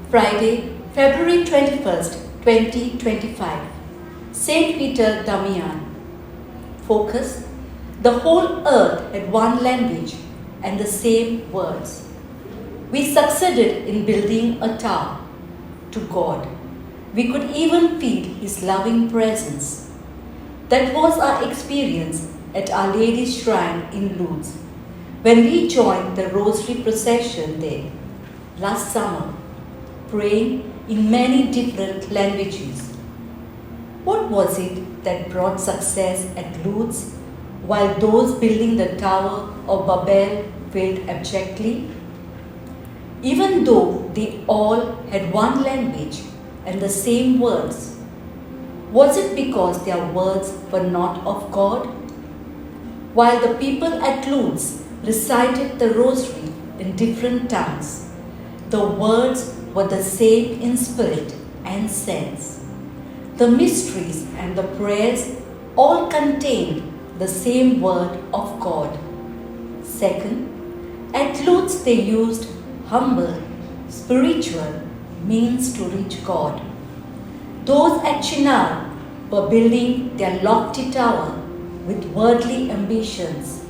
Friday, February 21st, 2025. St. Peter Damian. Focus. The whole earth had one language and the same words. We succeeded in building a tower to God. We could even feel His loving presence. That was our experience at Our Lady's Shrine in Lourdes, when we joined the Rosary procession there last summer, praying in many different languages. What was it that brought success at Lourdes while those building the Tower of Babel failed abjectly? Even though they all had one language and the same words, was it because their words were not of God? While the people at Lourdes recited the Rosary in different tongues, the words were the same in spirit and sense. The mysteries and the prayers all contained the same word of God. Second, at Lourdes they used humble, spiritual means to reach God. Those at Chinar were building their lofty tower with worldly ambitions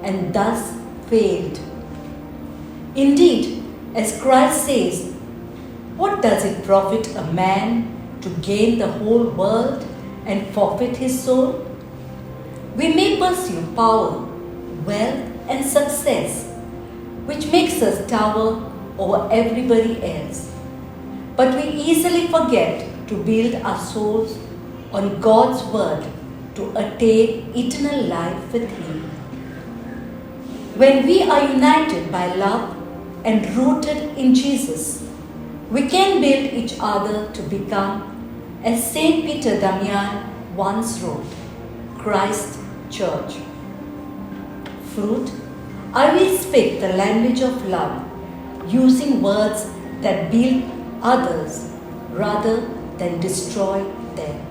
and thus failed. Indeed, as Christ says, what does it profit a man to gain the whole world and forfeit his soul? We may pursue power, wealth, and success, which makes us tower over everybody else. But we easily forget to build our souls on God's word to attain eternal life with Him. When we are united by love and rooted in Jesus, we can build each other to become, as St. Peter Damian once wrote, Christ's Church. Fruit. I will speak the language of love, using words that build others rather than destroy them.